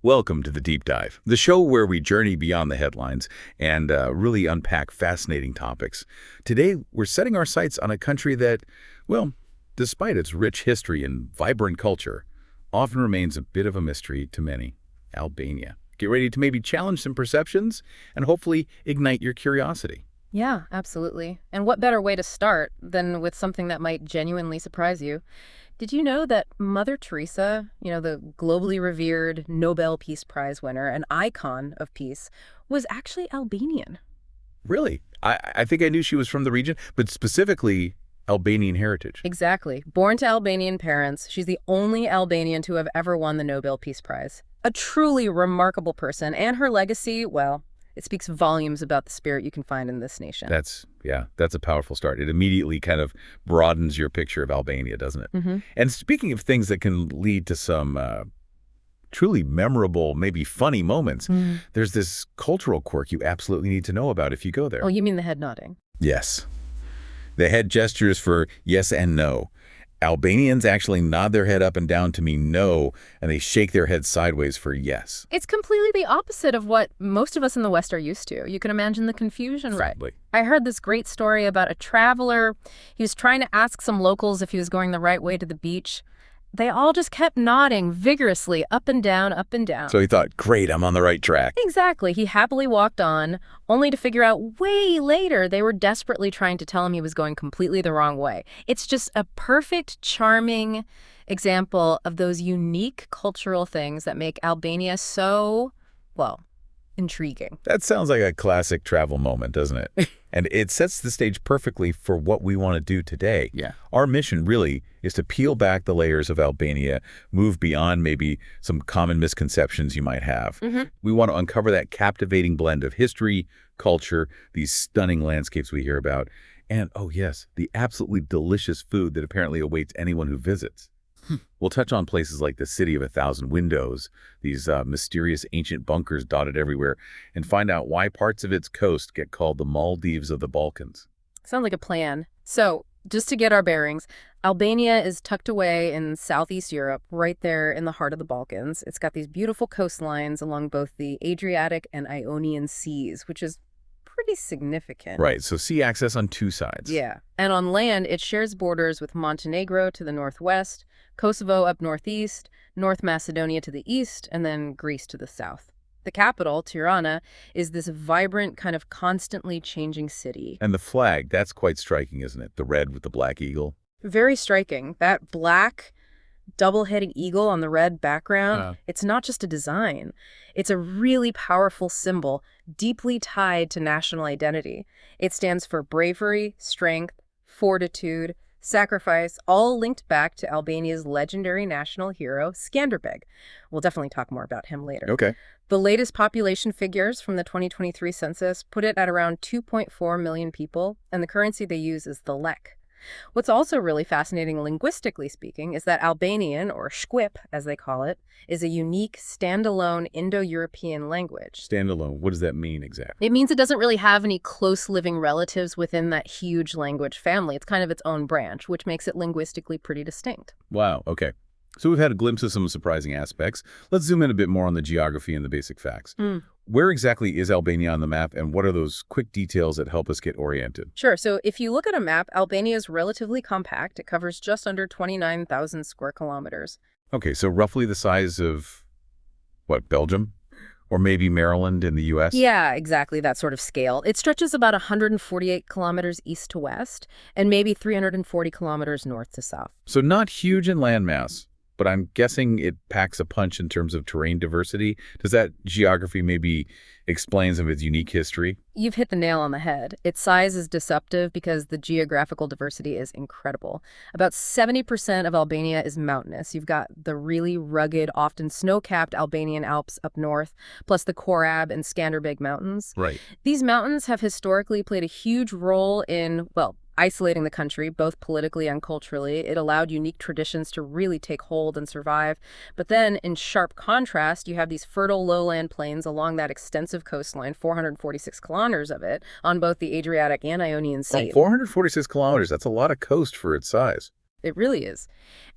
Welcome to The Deep Dive, the show where we journey beyond the headlines and really unpack fascinating topics. Today, we're setting our sights on a country that, well, despite its rich history and vibrant culture, often remains a bit of a mystery to many: Albania. Get ready to maybe challenge some perceptions and hopefully ignite your curiosity. Yeah, absolutely. And what better way to start than with something that might genuinely surprise you? Did you know that Mother Teresa, the globally revered Nobel Peace Prize winner, an icon of peace, was actually Albanian? Really? I think I knew she was from the region, but specifically Albanian heritage. Exactly. Born to Albanian parents, she's the only Albanian to have ever won the Nobel Peace Prize. A truly remarkable person, and her legacy, well, it speaks volumes about the spirit you can find in this nation. That's a powerful start. It immediately kind of broadens your picture of Albania, doesn't it? Mm-hmm. And speaking of things that can lead to some truly memorable, maybe funny moments, there's this cultural quirk you absolutely need to know about if you go there. Oh, you mean the head nodding? Yes. The head gestures for yes and no. Albanians actually nod their head up and down to mean no, and they shake their head sideways for yes. It's completely the opposite of what most of us in the West are used to. You can imagine the confusion, right? I heard this great story about a traveler. He was trying to ask some locals if he was going the right way to the beach. They all just kept nodding vigorously, up and down, up and down. So he thought, great, I'm on the right track. Exactly. He happily walked on, only to figure out way later they were desperately trying to tell him he was going completely the wrong way. It's just a perfect, charming example of those unique cultural things that make Albania so, well, intriguing. That sounds like a classic travel moment, doesn't it? And it sets the stage perfectly for what we want to do today. Yeah. Our mission really is to peel back the layers of Albania, move beyond maybe some common misconceptions you might have. We want to uncover that captivating blend of history, culture, these stunning landscapes we hear about, and, oh yes, the absolutely delicious food that apparently awaits anyone who visits. We'll touch on places like the City of a Thousand Windows, these mysterious ancient bunkers dotted everywhere, and find out why parts of its coast get called the Maldives of the Balkans. Sounds like a plan. So, just to get our bearings, Albania is tucked away in Southeast Europe, right there in the heart of the Balkans. It's got these beautiful coastlines along both the Adriatic and Ionian Seas, which is pretty significant. Right, so sea access on two sides. Yeah. And on land, it shares borders with Montenegro to the northwest, Kosovo up northeast, North Macedonia to the east, and then Greece to the south. The capital, Tirana, is this vibrant, kind of constantly changing city. And the flag, that's quite striking, isn't it? The red with the black eagle. Very striking. That black double-headed eagle on the red background, it's not just a design. It's a really powerful symbol, deeply tied to national identity. It stands for bravery, strength, fortitude, sacrifice, all linked back to Albania's legendary national hero, 𝗕𝗲𝗓𝗂𝗓. We'll definitely talk more about him later. Okay. The latest population figures from the 2023 census put it at around 2.4 million people, and the currency they use is the lek. What's also really fascinating linguistically speaking is that Albanian, or 𝗕𝗏 as they call it, is a unique standalone Indo-European language. Standalone, what does that mean exactly? It means it doesn't really have any close living relatives within that huge language family. It's kind of its own branch, which makes it linguistically pretty distinct. Wow, okay. So we've had a glimpse of some surprising aspects. Let's zoom in a bit more on the geography and the basic facts. Where exactly is Albania on the map, and what are those quick details that help us get oriented? Sure. So if you look at a map, Albania is relatively compact. It covers just under 29,000 square kilometers. Okay, so roughly the size of, what, Belgium? Or maybe Maryland in the U.S.? Yeah, exactly, that sort of scale. It stretches about 148 kilometers east to west, and maybe 340 kilometers north to south. So not huge in landmass, but I'm guessing it packs a punch in terms of terrain diversity. Does that geography maybe explain some of its unique history? You've hit the nail on the head. Its size is deceptive because the geographical diversity is incredible. About 70% of Albania is mountainous. You've got the really rugged, often snow-capped Albanian Alps up north, plus the 𝗕𝗏 and 𝗕𝗲𝗓𝗂𝗏 mountains. Right. These mountains have historically played a huge role in, well, isolating the country, both politically and culturally. It allowed unique traditions to really take hold and survive. But then, in sharp contrast, you have these fertile lowland plains along that extensive coastline, 446 kilometers of it, on both the Adriatic and Ionian Sea. 446 kilometers, that's a lot of coast for its size. It really is.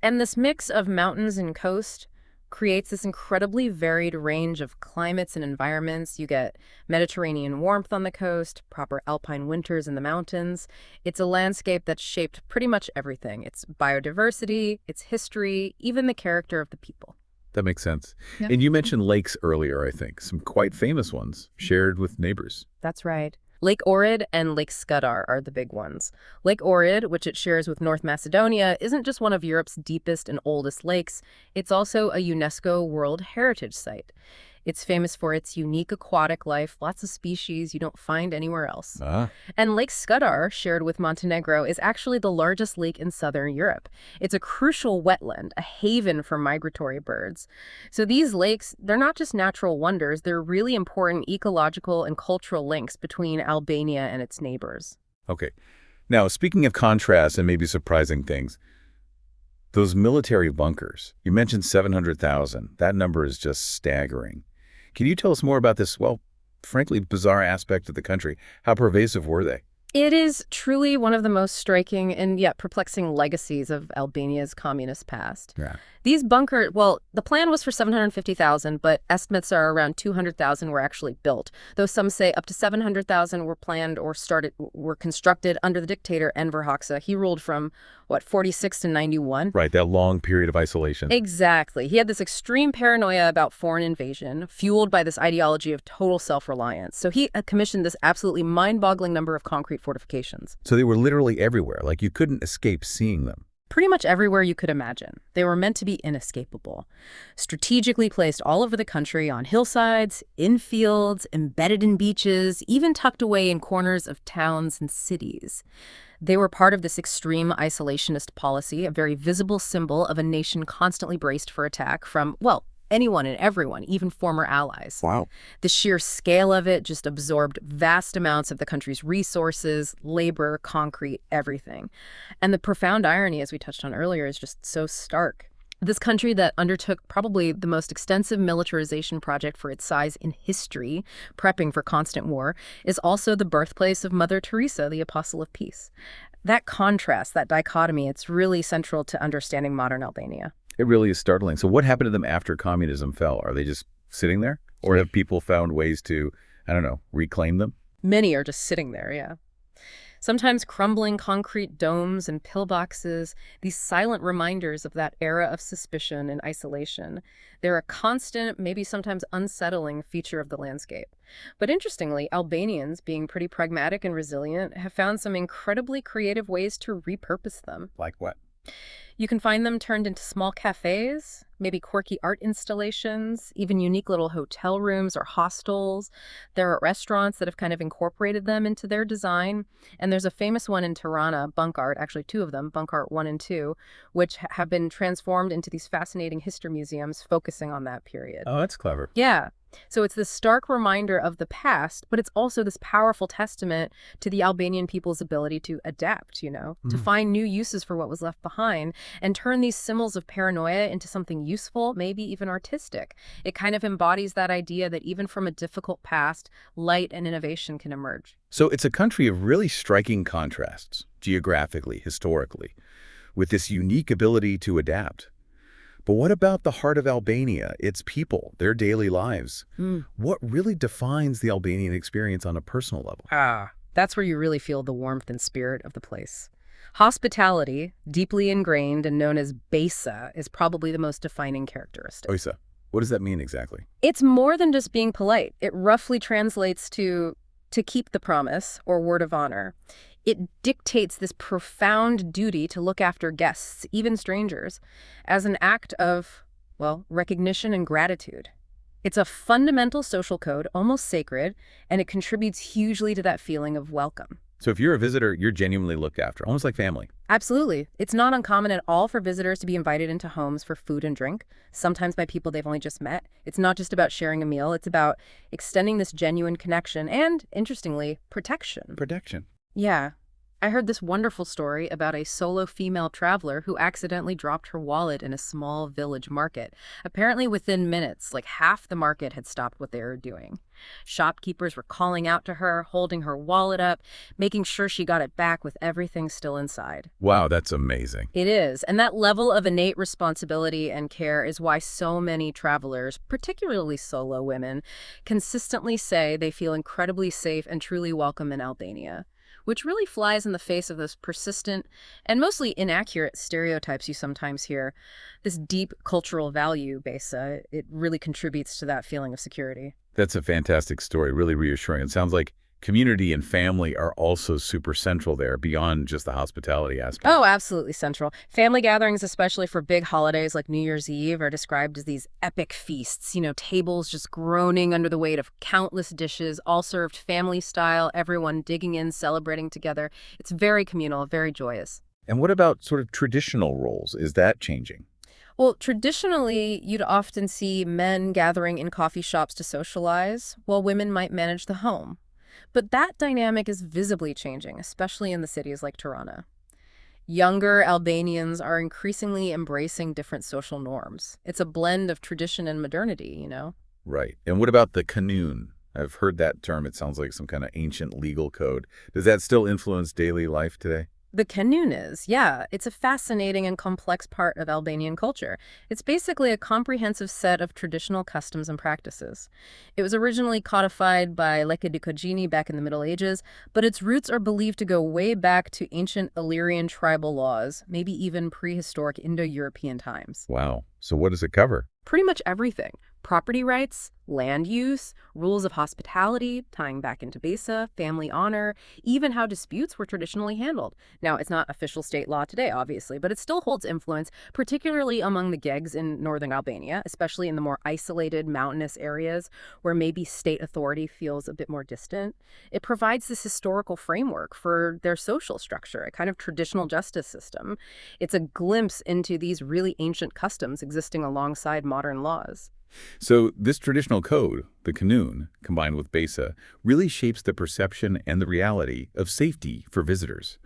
And this mix of mountains and coast, creates this incredibly varied range of climates and environments. You get Mediterranean warmth on the coast, proper alpine winters in the mountains. It's a landscape that's shaped pretty much everything. Its biodiversity, its history, even the character of the people. That makes sense. Yeah. And you mentioned lakes earlier, I think, some quite famous ones shared with neighbors. That's right. Lake Ohrid and Lake 𝗬𝗏 are the big ones. Lake Ohrid, which it shares with North Macedonia, isn't just one of Europe's deepest and oldest lakes. It's also a UNESCO World Heritage Site. It's famous for its unique aquatic life, lots of species you don't find anywhere else. And Lake 𝗬𝗏, shared with Montenegro, is actually the largest lake in southern Europe. It's a crucial wetland, a haven for migratory birds. So these lakes, they're not just natural wonders, they're really important ecological and cultural links between Albania and its neighbors. Okay. Now, speaking of contrasts and maybe surprising things, those military bunkers, you mentioned 700,000. That number is just staggering. Can you tell us more about this, well, frankly, bizarre aspect of the country? How pervasive were they? It is truly one of the most striking and yet perplexing legacies of Albania's communist past. Yeah. These bunkers, well, the plan was for 750,000, but estimates are around 200,000 were actually built, though some say up to 700,000 were planned or were constructed under the dictator Enver Hoxha. He ruled from, 46 to 91? Right, that long period of isolation. Exactly. He had this extreme paranoia about foreign invasion, fueled by this ideology of total self-reliance. So he commissioned this absolutely mind-boggling number of concrete fortifications. So they were literally everywhere, like you couldn't escape seeing them. Pretty much everywhere you could imagine. They were meant to be inescapable. Strategically placed all over the country, on hillsides, in fields, embedded in beaches, even tucked away in corners of towns and cities. They were part of this extreme isolationist policy, a very visible symbol of a nation constantly braced for attack from, well, anyone and everyone, even former allies. Wow. The sheer scale of it just absorbed vast amounts of the country's resources, labor, concrete, everything. And the profound irony, as we touched on earlier, is just so stark. This country that undertook probably the most extensive militarization project for its size in history, prepping for constant war, is also the birthplace of Mother Teresa, the Apostle of Peace. That contrast, that dichotomy, it's really central to understanding modern Albania. It really is startling. So what happened to them after communism fell? Are they just sitting there? Or have people found ways to, I don't know, reclaim them? Many are just sitting there, yeah. Sometimes crumbling concrete domes and pillboxes, these silent reminders of that era of suspicion and isolation. They're a constant, maybe sometimes unsettling feature of the landscape. But interestingly, Albanians, being pretty pragmatic and resilient, have found some incredibly creative ways to repurpose them. Like what? You can find them turned into small cafes, maybe quirky art installations, even unique little hotel rooms or hostels. There are restaurants that have kind of incorporated them into their design. And there's a famous one in Tirana, Bunk Art, actually two of them, Bunk Art 1 and 2, which have been transformed into these fascinating history museums focusing on that period. Oh, that's clever. Yeah. So it's this stark reminder of the past, but it's also this powerful testament to the Albanian people's ability to adapt, to find new uses for what was left behind and turn these symbols of paranoia into something useful, maybe even artistic. It kind of embodies that idea that even from a difficult past, light and innovation can emerge. So it's a country of really striking contrasts, geographically, historically, with this unique ability to adapt. But what about the heart of Albania, its people, their daily lives? What really defines the Albanian experience on a personal level? That's where you really feel the warmth and spirit of the place. Hospitality, deeply ingrained and known as 𝗖𝗄, is probably the most defining characteristic. 𝗖𝗄. What does that mean exactly? It's more than just being polite. It roughly translates to keep the promise or word of honor. It dictates this profound duty to look after guests, even strangers, as an act of, well, recognition and gratitude. It's a fundamental social code, almost sacred, and it contributes hugely to that feeling of welcome. So if you're a visitor, you're genuinely looked after, almost like family. Absolutely. It's not uncommon at all for visitors to be invited into homes for food and drink, sometimes by people they've only just met. It's not just about sharing a meal. It's about extending this genuine connection and, interestingly, protection. Protection. Yeah. I heard this wonderful story about a solo female traveler who accidentally dropped her wallet in a small village market. Apparently within minutes, like half the market had stopped what they were doing. Shopkeepers were calling out to her, holding her wallet up, making sure she got it back with everything still inside. Wow, that's amazing. It is, and that level of innate responsibility and care is why so many travelers, particularly solo women, consistently say they feel incredibly safe and truly welcome in Albania, which really flies in the face of those persistent and mostly inaccurate stereotypes you sometimes hear. This deep cultural value base, it really contributes to that feeling of security. That's a fantastic story, really reassuring. It sounds like community and family are also super central there, beyond just the hospitality aspect. Oh, absolutely central. Family gatherings, especially for big holidays like New Year's Eve, are described as these epic feasts, tables just groaning under the weight of countless dishes, all served family style, everyone digging in, celebrating together. It's very communal, very joyous. And what about sort of traditional roles? Is that changing? Well, traditionally, you'd often see men gathering in coffee shops to socialize, while women might manage the home. But that dynamic is visibly changing, especially in the cities like Tirana. Younger Albanians are increasingly embracing different social norms. It's a blend of tradition and modernity. Right. And what about the kanun? I've heard that term. It sounds like some kind of ancient legal code. Does that still influence daily life today? The kanun is, yeah. It's a fascinating and complex part of Albanian culture. It's basically a comprehensive set of traditional customs and practices. It was originally codified by 𝗕𝗲𝗂𝗂𝗧 back in the Middle Ages, but its roots are believed to go way back to ancient Illyrian tribal laws, maybe even prehistoric Indo-European times. Wow. So what does it cover? Pretty much everything. Property rights, land use, rules of hospitality, tying back into 𝗣𝗲, family honor, even how disputes were traditionally handled. Now, it's not official state law today, obviously, but it still holds influence, particularly among the 𝗕𝗲s in northern Albania, especially in the more isolated mountainous areas where maybe state authority feels a bit more distant. It provides this historical framework for their social structure, a kind of traditional justice system. It's a glimpse into these really ancient customs existing alongside modern laws. So this traditional code, the kanun, combined with 𝗣𝗲, really shapes the perception and the reality of safety for visitors.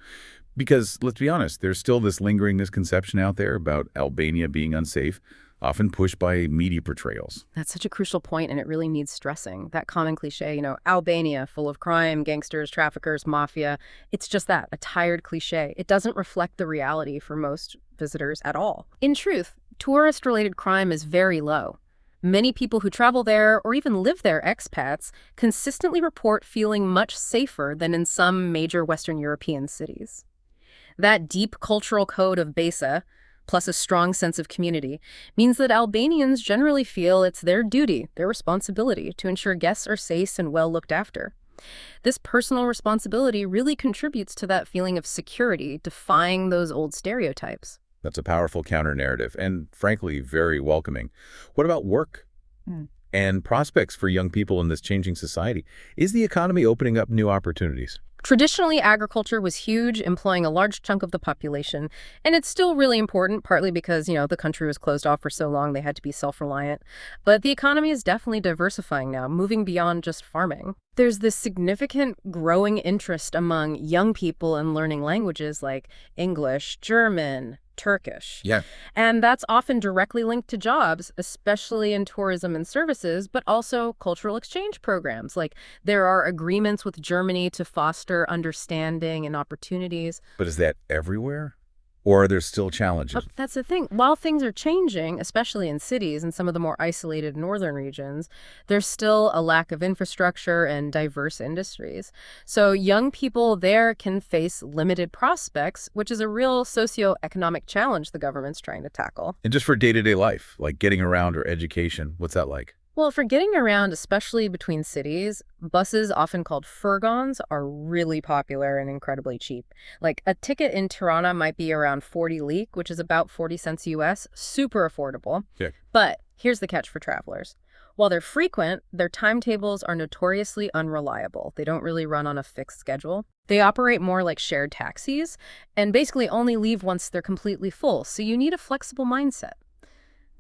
Because, let's be honest, there's still this lingering misconception out there about Albania being unsafe, often pushed by media portrayals. That's such a crucial point, and it really needs stressing. That common cliche, Albania, full of crime, gangsters, traffickers, mafia, it's just that, a tired cliche. It doesn't reflect the reality for most visitors at all. In truth, tourist-related crime is very low. Many people who travel there or even live there, expats, consistently report feeling much safer than in some major Western European cities. That deep cultural code of 𝗣𝗲, plus a strong sense of community, means that Albanians generally feel it's their duty, their responsibility, to ensure guests are safe and well looked after. This personal responsibility really contributes to that feeling of security, defying those old stereotypes. That's a powerful counter-narrative and, frankly, very welcoming. What about work and prospects for young people in this changing society? Is the economy opening up new opportunities? Traditionally, agriculture was huge, employing a large chunk of the population, and it's still really important, partly because, the country was closed off for so long, they had to be self-reliant. But the economy is definitely diversifying now, moving beyond just farming. There's this significant growing interest among young people in learning languages like English, German, Turkish. Yeah. And that's often directly linked to jobs, especially in tourism and services, but also cultural exchange programs. Like there are agreements with Germany to foster understanding and opportunities. But is that everywhere? Or are there still challenges? That's the thing. While things are changing, especially in cities and some of the more isolated northern regions, there's still a lack of infrastructure and diverse industries. So young people there can face limited prospects, which is a real socioeconomic challenge the government's trying to tackle. And just for day-to-day life, like getting around or education, what's that like? Well, for getting around, especially between cities, buses, often called furgons, are really popular and incredibly cheap. Like a ticket in Tirana might be around 40 lek, which is about 40 cents US, super affordable. Yeah. But here's the catch for travelers. While they're frequent, their timetables are notoriously unreliable. They don't really run on a fixed schedule. They operate more like shared taxis and basically only leave once they're completely full, so you need a flexible mindset.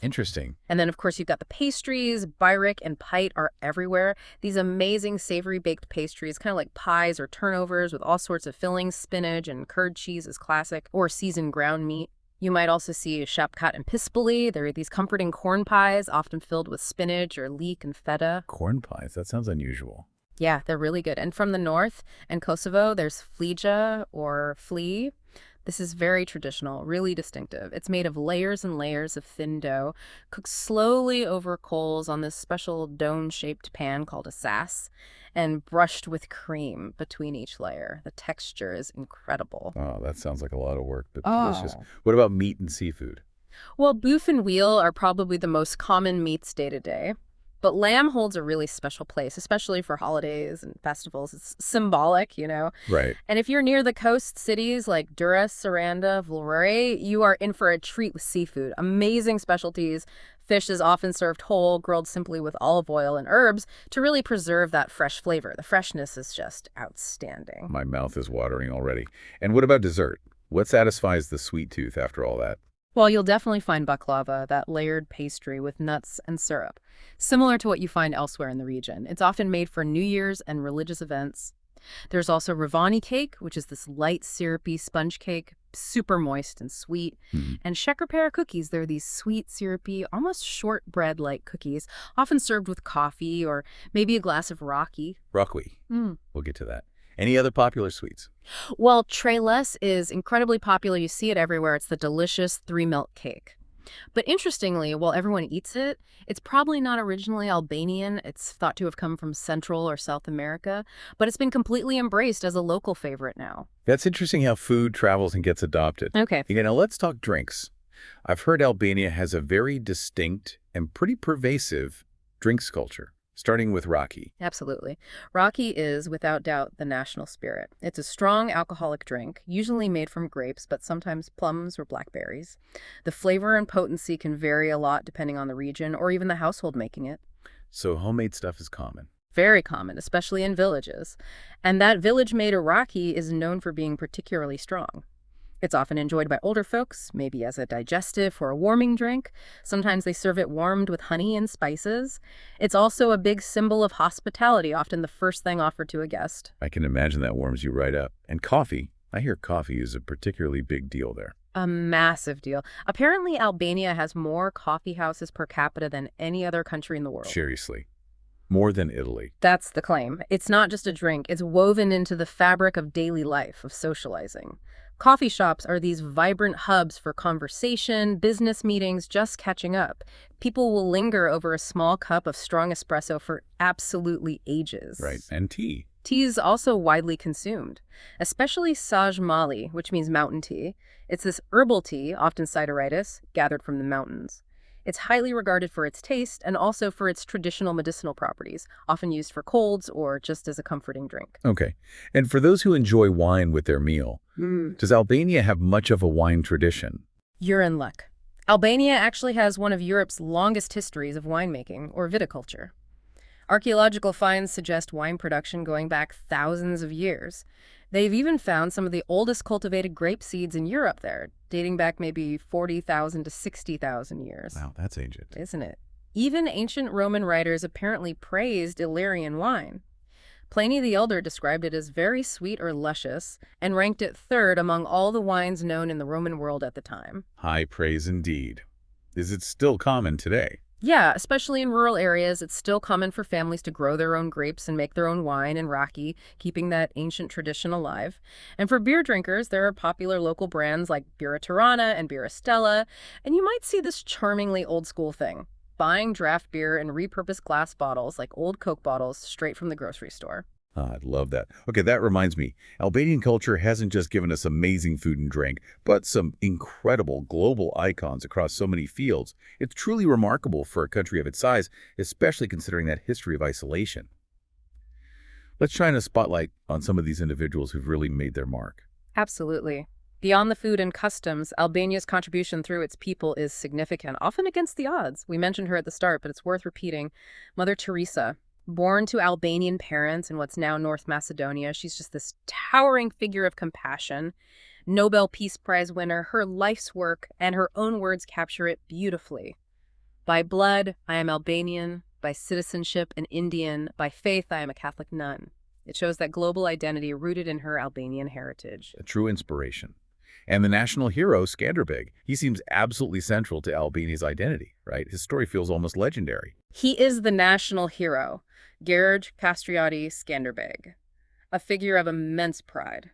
Interesting. And then, of course, you've got the pastries. Bajrik and pite are everywhere. These amazing savory baked pastries, kind of like pies or turnovers with all sorts of fillings. Spinach and curd cheese is classic, or seasoned ground meat. You might also see 𝗕𝗲𝗂𝗏 and 𝗕𝗵𝗂𝗂𝗫. There are these comforting corn pies, often filled with spinach or leek and feta. Corn pies, that sounds unusual. Yeah, they're really good. And from the north and Kosovo, there's 𝗕𝗲 or 𝗕. This is very traditional, really distinctive. It's made of layers and layers of thin dough, cooked slowly over coals on this special dome-shaped pan called a sas, and brushed with cream between each layer. The texture is incredible. Oh, that sounds like a lot of work, but delicious. What about meat and seafood? Well, beef and veal are probably the most common meats day to day. But lamb holds a really special place, especially for holidays and festivals. It's symbolic, you know? Right. And if you're near the coast cities like 𝗬𝗲, 𝗕𝗲, you are in for a treat with seafood. Amazing specialties. Fish is often served whole, grilled simply with olive oil and herbs to really preserve that fresh flavor. The freshness is just outstanding. My mouth is watering already. And what about dessert? What satisfies the sweet tooth after all that? Well, you'll definitely find baklava, that layered pastry with nuts and syrup, similar to what you find elsewhere in the region. It's often made for New Year's and religious events. There's also ravani cake, which is this light, syrupy sponge cake, super moist and sweet. And 𝗕𝗲𝗏𝗂𝗃 cookies. They're these sweet, syrupy, almost shortbread-like cookies, often served with coffee or maybe a glass of raki. Raki. We'll get to that. Any other popular sweets? Well, 𝗓𝗏 is incredibly popular. You see it everywhere. It's the delicious 3-milk cake. But interestingly, while everyone eats it, it's probably not originally Albanian. It's thought to have come from Central or South America, but it's been completely embraced as a local favorite now. That's interesting how food travels and gets adopted. Okay. Now let's talk drinks. I've heard Albania has a very distinct and pretty pervasive drinks culture, starting with raki. Absolutely. Raki is, without doubt, the national spirit. It's a strong alcoholic drink, usually made from grapes, but sometimes plums or blackberries. The flavor and potency can vary a lot depending on the region or even the household making it. So homemade stuff is common. Very common, especially in villages. And that village-made raki is known for being particularly strong. It's often enjoyed by older folks, maybe as a digestive or a warming drink. Sometimes they serve it warmed with honey and spices. It's also a big symbol of hospitality, often the first thing offered to a guest. I can imagine that warms you right up. And coffee. I hear coffee is a particularly big deal there. A massive deal. Apparently, Albania has more coffee houses per capita than any other country in the world. Seriously. More than Italy. That's the claim. It's not just a drink. It's woven into the fabric of daily life, of socializing. Coffee shops are these vibrant hubs for conversation, business meetings, just catching up. People will linger over a small cup of strong espresso for absolutely ages. Right. And tea. Tea is also widely consumed, especially 𝗧𝗏, which means mountain tea. It's this herbal tea, often cideritis, gathered from the mountains. It's highly regarded for its taste and also for its traditional medicinal properties, often used for colds or just as a comforting drink. Okay. And for those who enjoy wine with their meal, does Albania have much of a wine tradition? You're in luck. Albania actually has one of Europe's longest histories of winemaking, or viticulture. Archaeological finds suggest wine production going back thousands of years. They've even found some of the oldest cultivated grape seeds in Europe there, dating back maybe 40,000 to 60,000 years. Wow, that's ancient. Isn't it? Even ancient Roman writers apparently praised Illyrian wine. Pliny the Elder described it as very sweet or luscious and ranked it third among all the wines known in the Roman world at the time. High praise indeed. Is it still common today? Yeah, especially in rural areas, it's still common for families to grow their own grapes and make their own wine and raki, keeping that ancient tradition alive. And for beer drinkers, there are popular local brands like Birra Tirana and Birra Stella, and you might see this charmingly old-school thing, buying draft beer in repurposed glass bottles like old Coke bottles straight from the grocery store. I'd love that. Okay, that reminds me. Albanian culture hasn't just given us amazing food and drink, but some incredible global icons across so many fields. It's truly remarkable for a country of its size, especially considering that history of isolation. Let's shine a spotlight on some of these individuals who've really made their mark. Absolutely. Beyond the food and customs, Albania's contribution through its people is significant, often against the odds. We mentioned her at the start, but it's worth repeating. Mother Teresa. Born to Albanian parents in what's now North Macedonia, she's just this towering figure of compassion. Nobel Peace Prize winner, her life's work and her own words capture it beautifully. By blood, I am Albanian. By citizenship, an Indian. By faith, I am a Catholic nun. It shows that global identity rooted in her Albanian heritage. A true inspiration. And the national hero, 𝗕𝗲𝗂𝗂, he seems absolutely central to Albania's identity, right? His story feels almost legendary. He is the national hero. 𝗕𝗲 𝗵𝗂𝗂𝗂𝗃, a figure of immense pride.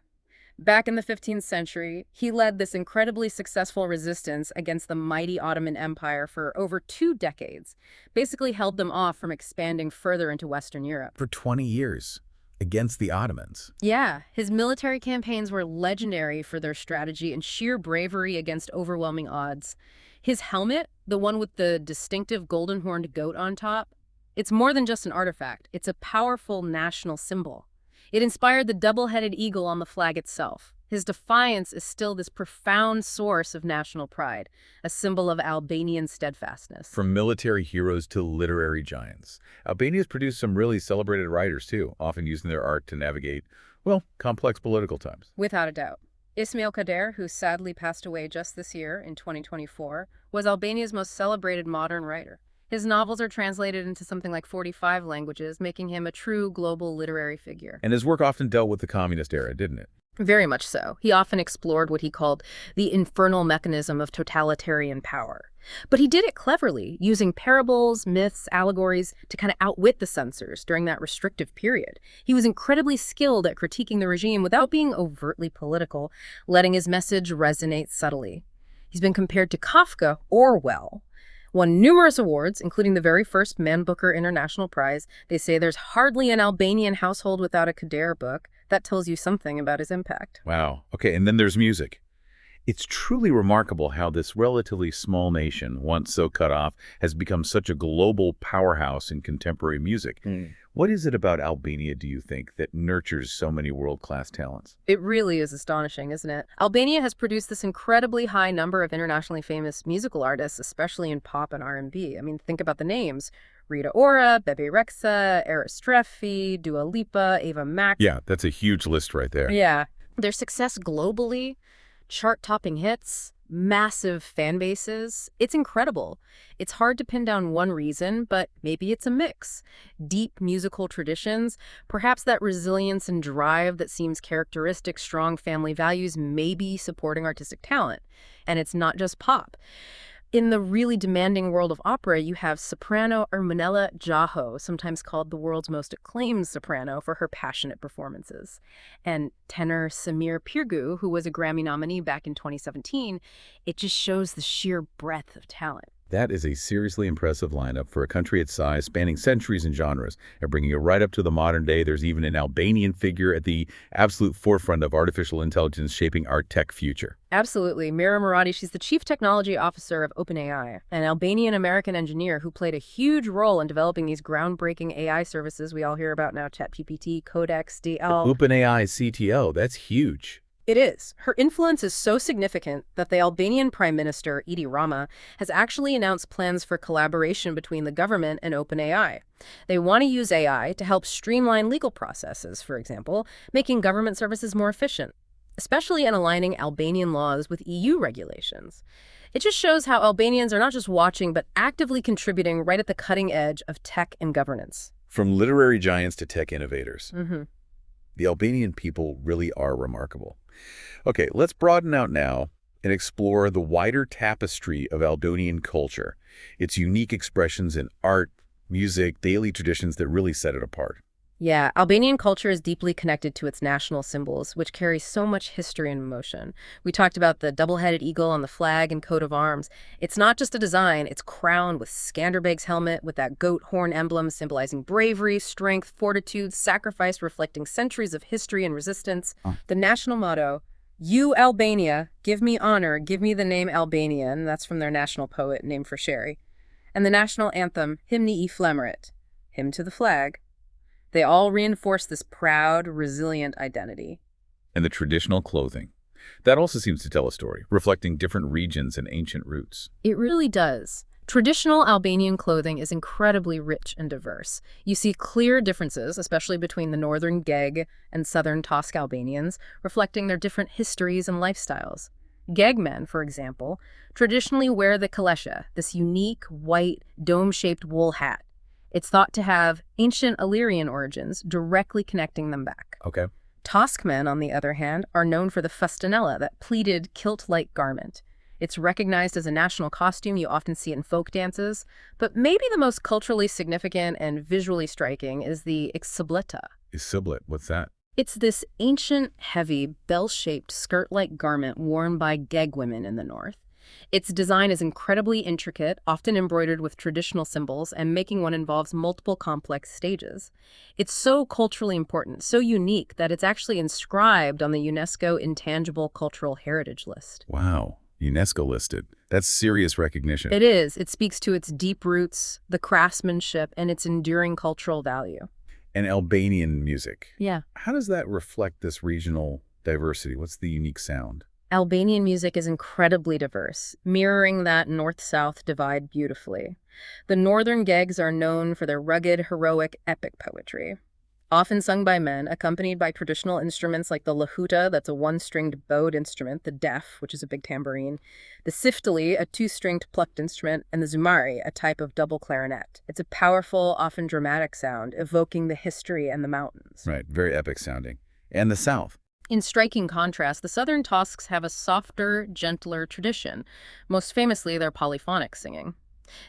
Back in the 15th century, he led this incredibly successful resistance against the mighty Ottoman Empire for over 2 decades, basically held them off from expanding further into Western Europe. For 20 years, against the Ottomans. Yeah, his military campaigns were legendary for their strategy and sheer bravery against overwhelming odds. His helmet, the one with the distinctive golden-horned goat on top, it's more than just an artifact. It's a powerful national symbol. It inspired the double-headed eagle on the flag itself. His defiance is still this profound source of national pride, a symbol of Albanian steadfastness. From military heroes to literary giants, Albania's produced some really celebrated writers, too, often using their art to navigate, well, complex political times. Without a doubt. Ismail Kadare, who sadly passed away just this year in 2024, was Albania's most celebrated modern writer. His novels are translated into something like 45 languages, making him a true global literary figure. And his work often dealt with the communist era, didn't it? Very much so. He often explored what he called the infernal mechanism of totalitarian power. But he did it cleverly, using parables, myths, allegories to kind of outwit the censors during that restrictive period. He was incredibly skilled at critiquing the regime without being overtly political, letting his message resonate subtly. He's been compared to Kafka or Orwell. Won numerous awards, including the very first Man Booker International Prize. They say there's hardly an Albanian household without a Kadare book. That tells you something about his impact. Wow. Okay, and then there's music. It's truly remarkable how this relatively small nation, once so cut off, has become such a global powerhouse in contemporary music. What is it about Albania, do you think, that nurtures so many world-class talents? It really is astonishing, isn't it? Albania has produced this incredibly high number of internationally famous musical artists, especially in pop and R&B. I mean, think about the names. Rita Ora, Bebe Rexha, Eris Treffi, Dua Lipa, Ava Max. Yeah, that's a huge list right there. Yeah. Their success globally Chart-topping hits, massive fan bases. It's incredible. It's hard to pin down one reason, but maybe it's a mix. Deep musical traditions, perhaps that resilience and drive that seems characteristic, strong family values, maybe supporting artistic talent. And it's not just pop. In the really demanding world of opera, you have soprano Erminella Ďaho, sometimes called the world's most acclaimed soprano for her passionate performances. And tenor Samir Pirgu, who was a Grammy nominee back in 2017, it just shows the sheer breadth of talent. That is a seriously impressive lineup for a country its size, spanning centuries and genres, and bringing it right up to the modern day. There's even an Albanian figure at the absolute forefront of artificial intelligence shaping our tech future. Absolutely. Mira Murati, she's the Chief Technology Officer of OpenAI, an Albanian-American engineer who played a huge role in developing these groundbreaking AI services we all hear about now, ChatGPT, Codex, DL. OpenAI CTO, that's huge. It is. Her influence is so significant that the Albanian Prime Minister, 𝗕𝗲𝗏, has actually announced plans for collaboration between the government and OpenAI. They want to use AI to help streamline legal processes, for example, making government services more efficient, especially in aligning Albanian laws with EU regulations. It just shows how Albanians are not just watching, but actively contributing right at the cutting edge of tech and governance. From literary giants to tech innovators. Mm-hmm. The Albanian people really are remarkable. Okay, let's broaden out now and explore the wider tapestry of Albanian culture, its unique expressions in art, music, daily traditions that really set it apart. Yeah, Albanian culture is deeply connected to its national symbols, which carry so much history and emotion. We talked about the double-headed eagle on the flag and coat of arms. It's not just a design, it's crowned with Skanderbeg's helmet with that goat horn emblem symbolizing bravery, strength, fortitude, sacrifice, reflecting centuries of history and resistance. The national motto, "You Albania, give me honor, give me the name Albanian," that's from their national poet named for Sherry. And the national anthem, 𝗕𝗲𝗂𝗂𝗂𝗧, hymn to the flag. They all reinforce this proud, resilient identity. And the traditional clothing. That also seems to tell a story, reflecting different regions and ancient roots. It really does. Traditional Albanian clothing is incredibly rich and diverse. You see clear differences, especially between the northern 𝗕g and southern 𝗏𝗏 Albanians, reflecting their different histories and lifestyles. 𝗕g men, for example, traditionally wear the 𝗕𝗲, this unique, white, dome-shaped wool hat. It's thought to have ancient Illyrian origins, directly connecting them back. Okay. 𝗏𝗏 men, on the other hand, are known for the fustanella, that pleated, kilt-like garment. It's recognized as a national costume. You often see it in folk dances. But maybe the most culturally significant and visually striking is the 𝗕𝗏𝗂𝗓. 𝗕𝗏𝗂𝗓, what's that? It's this ancient, heavy, bell-shaped, skirt-like garment worn by 𝗕g women in the north. Its design is incredibly intricate, often embroidered with traditional symbols, and making one involves multiple complex stages. It's so culturally important, so unique, that it's actually inscribed on the UNESCO Intangible Cultural Heritage List. Wow. UNESCO listed. That's serious recognition. It is. It speaks to its deep roots, the craftsmanship, and its enduring cultural value. And Albanian music. Yeah. How does that reflect this regional diversity? What's the unique sound? Albanian music is incredibly diverse, mirroring that north-south divide beautifully. The northern 𝗕gs are known for their rugged, heroic, epic poetry, often sung by men, accompanied by traditional instruments like the lahuta, that's a one-stringed bowed instrument, the 𝗵, which is a big tambourine, the 𝗵𝗔𝗓𝗓, a two-stringed plucked instrument, and the 𝗬𝒻𝒻𝒻, a type of double clarinet. It's a powerful, often dramatic sound, evoking the history and the mountains. Right, very epic sounding. And the South. In striking contrast, the southern 𝗏𝗏s have a softer, gentler tradition, most famously their polyphonic singing.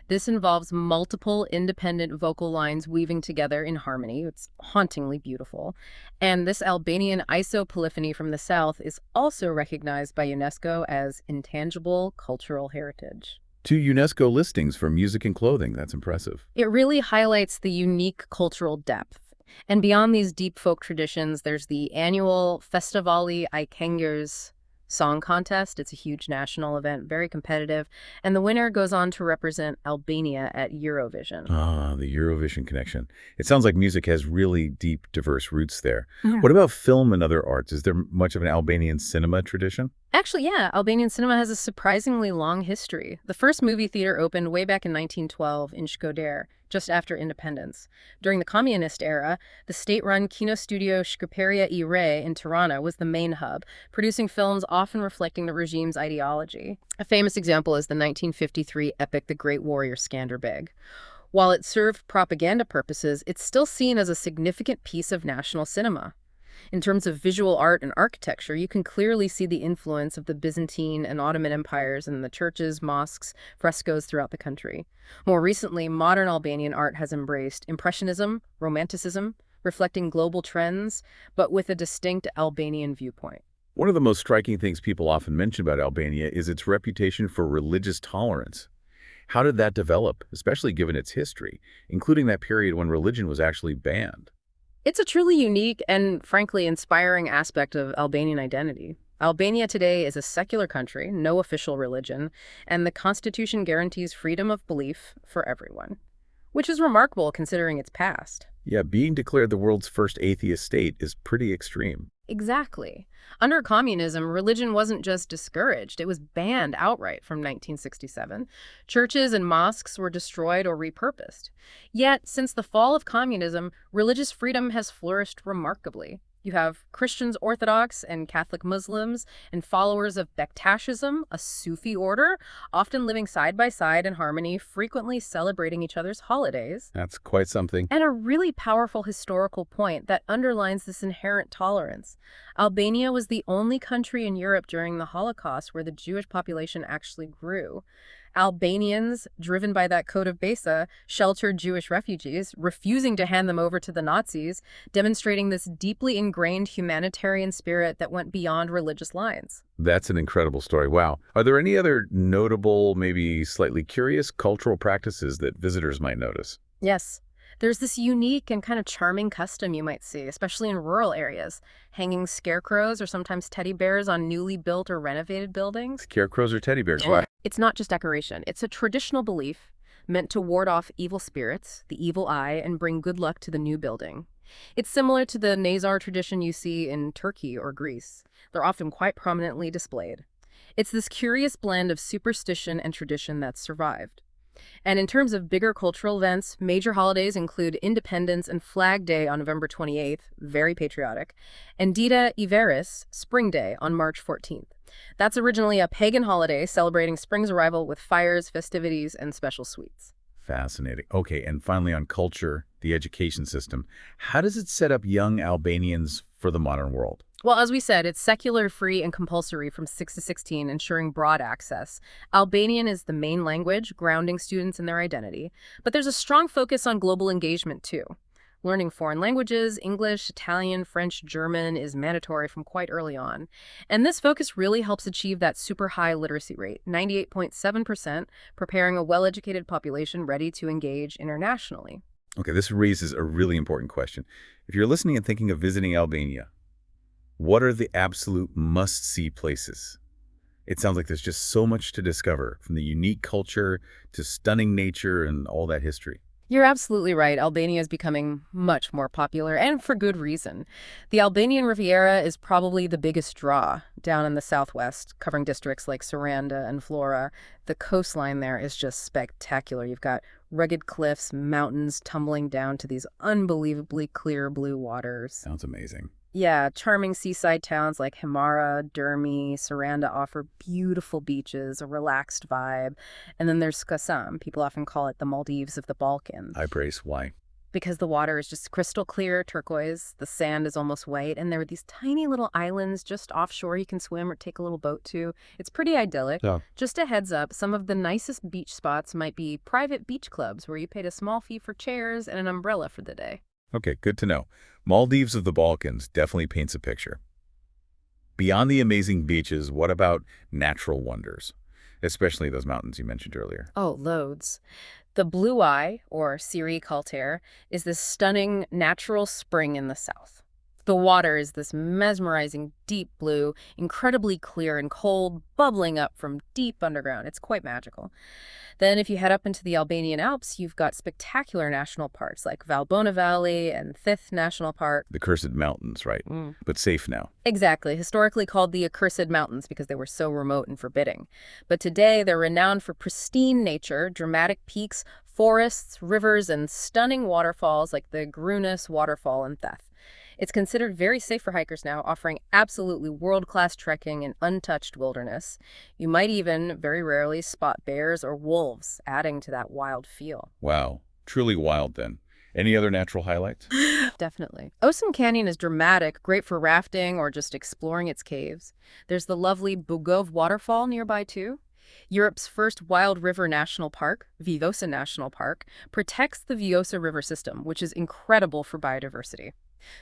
This involves multiple independent vocal lines weaving together in harmony. It's hauntingly beautiful. And this Albanian ISO polyphony from the south is also recognized by UNESCO as intangible cultural heritage. 2 UNESCO listings for music and clothing. That's impressive. It really highlights the unique cultural depth. And beyond these deep folk traditions, there's the annual 𝗬𝗏 𝗖𝗓𝗔 song contest. It's a huge national event, very competitive. And the winner goes on to represent Albania at Eurovision. Ah, the Eurovision connection. It sounds like music has really deep, diverse roots there. Yeah. What about film and other arts? Is there much of an Albanian cinema tradition? Actually, yeah, Albanian cinema has a surprisingly long history. The first movie theater opened way back in 1912 in 𝗕𝗲𝗂𝗃, just after independence. During the communist era, the state-run Kino Studio 𝗕𝗲ℴ in Tirana was the main hub, producing films often reflecting the regime's ideology. A famous example is the 1953 epic The Great Warrior Skanderbeg. While it served propaganda purposes, it's still seen as a significant piece of national cinema. In terms of visual art and architecture, you can clearly see the influence of the Byzantine and Ottoman empires in the churches, mosques, frescoes throughout the country. More recently, modern Albanian art has embraced Impressionism, Romanticism, reflecting global trends, but with a distinct Albanian viewpoint. One of the most striking things people often mention about Albania is its reputation for religious tolerance. How did that develop, especially given its history, including that period when religion was actually banned? It's a truly unique and, frankly, inspiring aspect of Albanian identity. Albania today is a secular country, no official religion, and the constitution guarantees freedom of belief for everyone, which is remarkable considering its past. Yeah, being declared the world's first atheist state is pretty extreme. Exactly. Under communism, religion wasn't just discouraged, it was banned outright from 1967. Churches and mosques were destroyed or repurposed. Yet, since the fall of communism, religious freedom has flourished remarkably. You have Christians, Orthodox, and Catholic Muslims, and followers of 𝗕𝗲𝗂𝗂𝗃, a Sufi order, often living side by side in harmony, frequently celebrating each other's holidays. That's quite something. And a really powerful historical point that underlines this inherent tolerance. Albania was the only country in Europe during the Holocaust where the Jewish population actually grew. Albanians, driven by that 𝗕𝗲𝗂𝗂𝗃, sheltered Jewish refugees, refusing to hand them over to the Nazis, demonstrating this deeply ingrained humanitarian spirit that went beyond religious lines. That's an incredible story. Wow. Are there any other notable, maybe slightly curious cultural practices that visitors might notice? Yes. There's this unique and kind of charming custom you might see, especially in rural areas, hanging scarecrows or sometimes teddy bears on newly built or renovated buildings. Scarecrows or teddy bears? Why? It's not just decoration. It's a traditional belief meant to ward off evil spirits, the evil eye, and bring good luck to the new building. It's similar to the 𝗍𝗏 tradition you see in Turkey or Greece. They're often quite prominently displayed. It's this curious blend of superstition and tradition that's survived. And in terms of bigger cultural events, major holidays include Independence and Flag Day on November 28th, very patriotic, and 𝗬𝗏𝗂𝗃, Spring Day, on March 14th. That's originally a pagan holiday celebrating spring's arrival with fires, festivities, and special sweets. Fascinating. Okay, and finally on culture, the education system. How does it set up young Albanians for the modern world? Well, as we said, it's secular, free, and compulsory from 6 to 16, ensuring broad access. Albanian is the main language, grounding students in their identity. But there's a strong focus on global engagement, too. Learning foreign languages, English, Italian, French, German, is mandatory from quite early on. And this focus really helps achieve that super high literacy rate, 98.7%, preparing a well-educated population ready to engage internationally. Okay, this raises a really important question. If you're listening and thinking of visiting Albania, what are the absolute must-see places? It sounds like there's just so much to discover, from the unique culture to stunning nature and all that history. You're absolutely right. Albania is becoming much more popular, and for good reason. The Albanian Riviera is probably the biggest draw down in the southwest, covering districts like Saranda and Flora. The coastline there is just spectacular. You've got rugged cliffs, mountains tumbling down to these unbelievably clear blue waters. Sounds amazing. Yeah, charming seaside towns like 𝗕𝗏, 𝗬𝗏, Saranda offer beautiful beaches, a relaxed vibe. And then there's 𝗕𝗲𝗂𝗃. People often call it the Maldives of the Balkans. 𝗫𝗲𝗃𝗃. Why? Because the water is just crystal clear, turquoise, the sand is almost white, and there are these tiny little islands just offshore you can swim or take a little boat to. It's pretty idyllic. Yeah. Just a heads up, some of the nicest beach spots might be private beach clubs where you paid a small fee for chairs and an umbrella for the day. Okay, good to know. Maldives of the Balkans definitely paints a picture. Beyond the amazing beaches, what about natural wonders? Especially those mountains you mentioned earlier. Oh, loads. The Blue Eye, or 𝗕𝗏𝗂𝗃, is this stunning natural spring in the south. The water is this mesmerizing deep blue, incredibly clear and cold, bubbling up from deep underground. It's quite magical. Then if you head up into the Albanian Alps, you've got spectacular national parks like 𝗲𝗂𝗂𝗃 Valley and 𝗕𝗲 National Park. The Cursed Mountains, right? But safe now. Exactly. Historically called the Accursed Mountains because they were so remote and forbidding. But today they're renowned for pristine nature, dramatic peaks, forests, rivers, and stunning waterfalls like the 𝗕𝗲 waterfall in 𝗕𝗲. It's considered very safe for hikers now, offering absolutely world-class trekking in untouched wilderness. You might even, very rarely, spot bears or wolves, adding to that wild feel. Wow. Truly wild, then. Any other natural highlights? Definitely. Osum Canyon is dramatic, great for rafting or just exploring its caves. There's the lovely Bugov waterfall nearby, too. Europe's first wild river national park, 𝗣𝗲 National Park, protects the 𝗣𝗲 River system, which is incredible for biodiversity.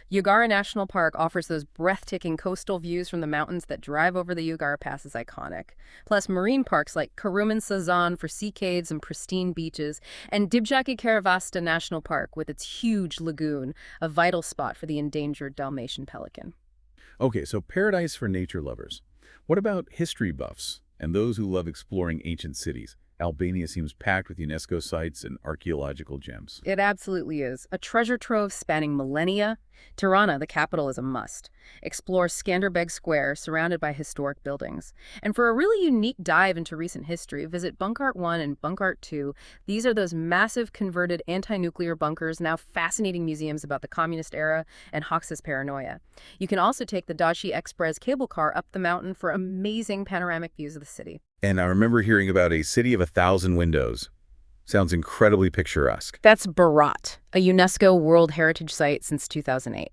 𝗣𝗲 National Park offers those breathtaking coastal views from the mountains that drive over the 𝗣𝗲 Pass is iconic. Plus, marine parks like 𝗕𝗲𝗂𝗃 for sea caves and pristine beaches, and 𝗕𝗵𝟑𝟂 𝗵𝗏 National Park with its huge lagoon, a vital spot for the endangered Dalmatian pelican. Okay, so paradise for nature lovers. What about history buffs and those who love exploring ancient cities? Albania seems packed with UNESCO sites and archaeological gems. It absolutely is. A treasure trove spanning millennia. Tirana, the capital, is a must. Explore Skanderbeg Square, surrounded by historic buildings. And for a really unique dive into recent history, visit Bunkart 1 and Bunkart 2. These are those massive converted anti-nuclear bunkers, now fascinating museums about the communist era and Hoxha's paranoia. You can also take the 𝗕𝗲ecie Express cable car up the mountain for amazing panoramic views of the city. And I remember hearing about a city of 1,000 windows. Sounds incredibly picturesque. That's Berat, a UNESCO World Heritage Site since 2008.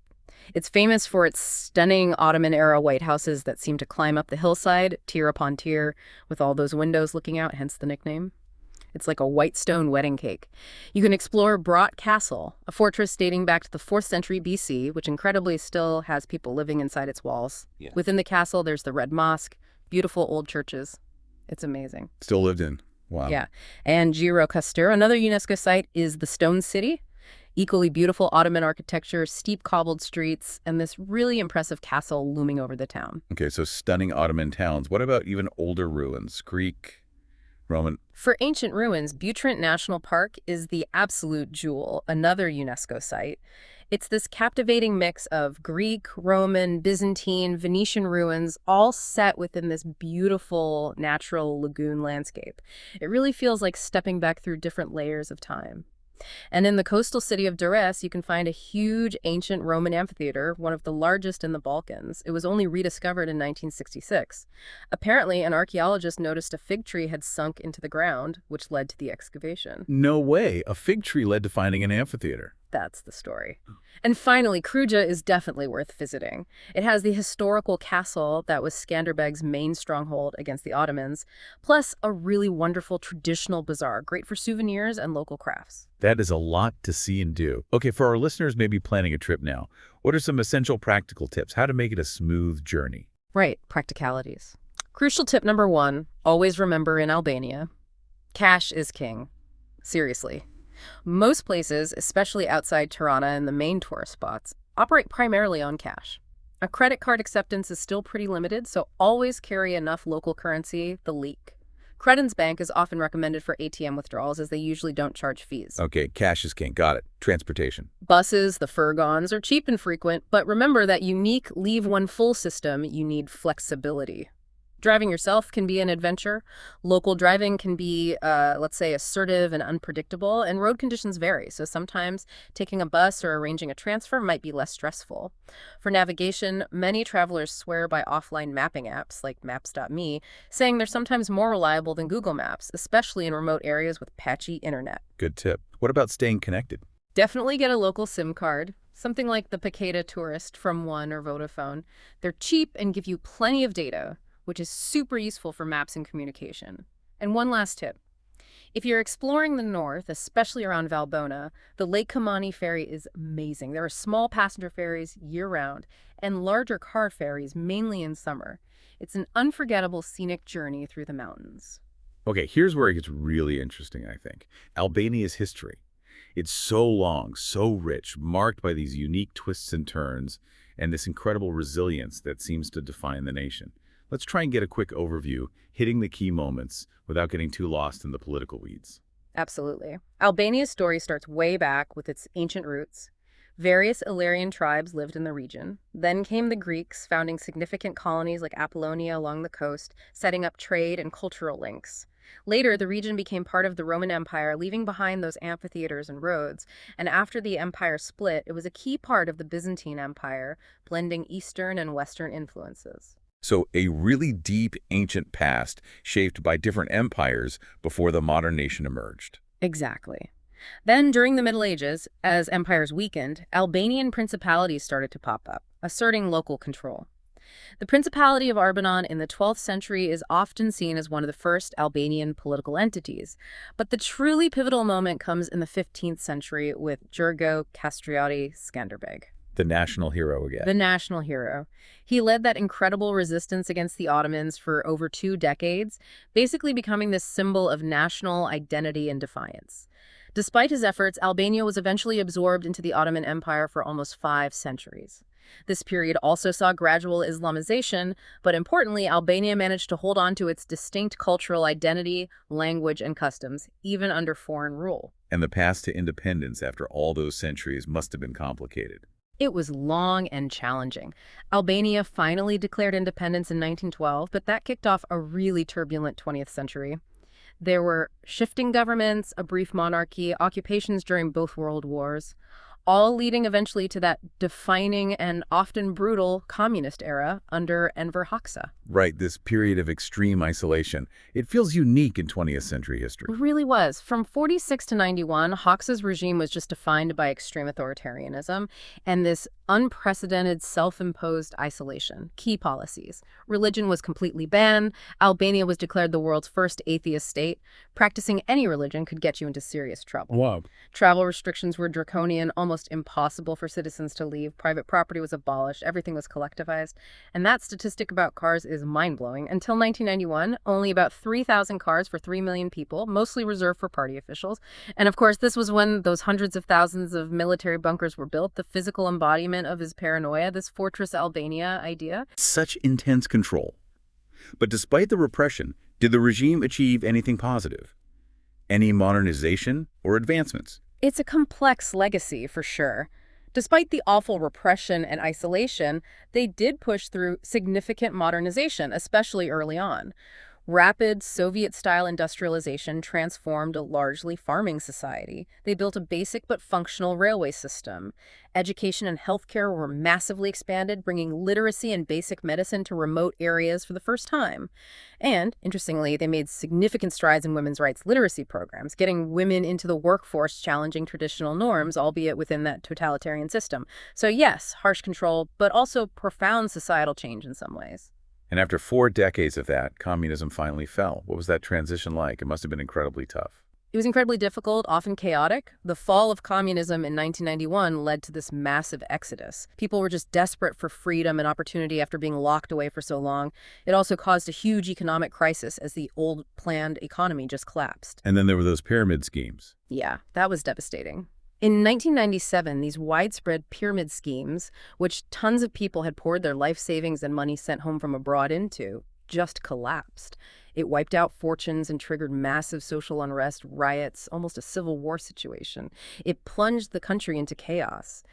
It's famous for its stunning Ottoman-era white houses that seem to climb up the hillside, tier upon tier, with all those windows looking out, hence the nickname. It's like a white stone wedding cake. You can explore Berat Castle, a fortress dating back to the 4th century BC, which incredibly still has people living inside its walls. Yeah. Within the castle, there's the Red Mosque, beautiful old churches. It's amazing. Still lived in. Wow. Yeah. And 𝗔𝗲𝗂𝗃, another UNESCO site, is the Stone City. Equally beautiful Ottoman architecture, steep cobbled streets, and this really impressive castle looming over the town. Okay, so stunning Ottoman towns. What about even older ruins? Greek, Roman? For ancient ruins, Butrint National Park is the absolute jewel, another UNESCO site. It's this captivating mix of Greek, Roman, Byzantine, Venetian ruins, all set within this beautiful natural lagoon landscape. It really feels like stepping back through different layers of time. And in the coastal city of Durrës, you can find a huge ancient Roman amphitheater, one of the largest in the Balkans. It was only rediscovered in 1966. Apparently, an archaeologist noticed a fig tree had sunk into the ground, which led to the excavation. No way. A fig tree led to finding an amphitheater. That's the story. And finally, 𝗔𝗃 is definitely worth visiting. It has the historical castle that was Skanderbeg's main stronghold against the Ottomans, plus a really wonderful traditional bazaar, great for souvenirs and local crafts. That is a lot to see and do. Okay, for our listeners maybe planning a trip now, what are some essential practical tips? How to make it a smooth journey? Right, practicalities. Crucial tip number 1, always remember in Albania, cash is king. Seriously. Most places, especially outside Tirana and the main tourist spots, operate primarily on cash. A credit card acceptance is still pretty limited, so always carry enough local currency, the leak. Credens Bank is often recommended for ATM withdrawals as they usually don't charge fees. Okay, cash is king. Got it. Transportation. Buses, the furgons, are cheap and frequent, but remember that unique leave one full system, you need flexibility. Driving yourself can be an adventure. Local driving can be, let's say, assertive and unpredictable, and road conditions vary. So sometimes taking a bus or arranging a transfer might be less stressful. For navigation, many travelers swear by offline mapping apps like Maps.me, saying they're sometimes more reliable than Google Maps, especially in remote areas with patchy internet. Good tip. What about staying connected? Definitely get a local SIM card, something like the 𝗘𝗏𝗂𝗃 Tourist from One or Vodafone. They're cheap and give you plenty of data, which is super useful for maps and communication. And one last tip. If you're exploring the north, especially around Valbona, the Lake Kamani ferry is amazing. There are small passenger ferries year-round and larger car ferries mainly in summer. It's an unforgettable scenic journey through the mountains. Okay, here's where it gets really interesting, I think. Albania's history. It's so long, so rich, marked by these unique twists and turns, and this incredible resilience that seems to define the nation. Let's try and get a quick overview, hitting the key moments without getting too lost in the political weeds. Absolutely. Albania's story starts way back with its ancient roots. Various Illyrian tribes lived in the region. Then came the Greeks, founding significant colonies like Apollonia along the coast, setting up trade and cultural links. Later, the region became part of the Roman Empire, leaving behind those amphitheaters and roads. And after the empire split, it was a key part of the Byzantine Empire, blending Eastern and Western influences. So a really deep, ancient past shaped by different empires before the modern nation emerged. Exactly. Then, during the Middle Ages, as empires weakened, Albanian principalities started to pop up, asserting local control. The Principality of Arbanon in the 12th century is often seen as one of the first Albanian political entities. But the truly pivotal moment comes in the 15th century with 𝗕𝗲𝗂𝗂𝗂𝗃. The national hero again. The national hero. He led that incredible resistance against the Ottomans for over 2 decades, basically becoming this symbol of national identity and defiance. Despite his efforts, Albania was eventually absorbed into the Ottoman Empire for almost 5 centuries. This period also saw gradual Islamization, but importantly, Albania managed to hold on to its distinct cultural identity, language, and customs, even under foreign rule. And the path to independence after all those centuries must have been complicated. It was long and challenging. Albania finally declared independence in 1912, but that kicked off a really turbulent 20th century. There were shifting governments, a brief monarchy, occupations during both world wars, all leading eventually to that defining and often brutal communist era under 𝗕𝗲𝗂𝗃𝗂𝗃. Right, this period of extreme isolation. It feels unique in 20th century history. It really was. From 46 to 91, Hoxha's regime was just defined by extreme authoritarianism and this unprecedented self-imposed isolation, key policies. Religion was completely banned. Albania was declared the world's first atheist state. Practicing any religion could get you into serious trouble. Wow. Travel restrictions were draconian, almost impossible for citizens to leave. Private property was abolished. Everything was collectivized. And that statistic about cars is mind-blowing. Until 1991, only about 3,000 cars for 3 million people, mostly reserved for party officials. And of course, this was when those hundreds of thousands of military bunkers were built, the physical embodiment of his paranoia, this Fortress Albania idea. Such intense control. But despite the repression, did the regime achieve anything positive? Any modernization or advancements? It's a complex legacy, for sure. Despite the awful repression and isolation, they did push through significant modernization, especially early on. Rapid Soviet-style industrialization transformed a largely farming society. They built a basic but functional railway system. Education and healthcare were massively expanded, bringing literacy and basic medicine to remote areas for the first time. And, interestingly, they made significant strides in women's rights literacy programs, getting women into the workforce, challenging traditional norms, albeit within that totalitarian system. So yes, harsh control, but also profound societal change in some ways. And after 4 decades of that, communism finally fell. What was that transition like? It must have been incredibly tough. It was incredibly difficult, often chaotic. The fall of communism in 1991 led to this massive exodus. People were just desperate for freedom and opportunity after being locked away for so long. It also caused a huge economic crisis as the old planned economy just collapsed. And then there were those pyramid schemes. Yeah, that was devastating. In 1997, these widespread pyramid schemes, which tons of people had poured their life savings and money sent home from abroad into, just collapsed. It wiped out fortunes and triggered massive social unrest, riots, almost a civil war situation. It plunged the country into chaos.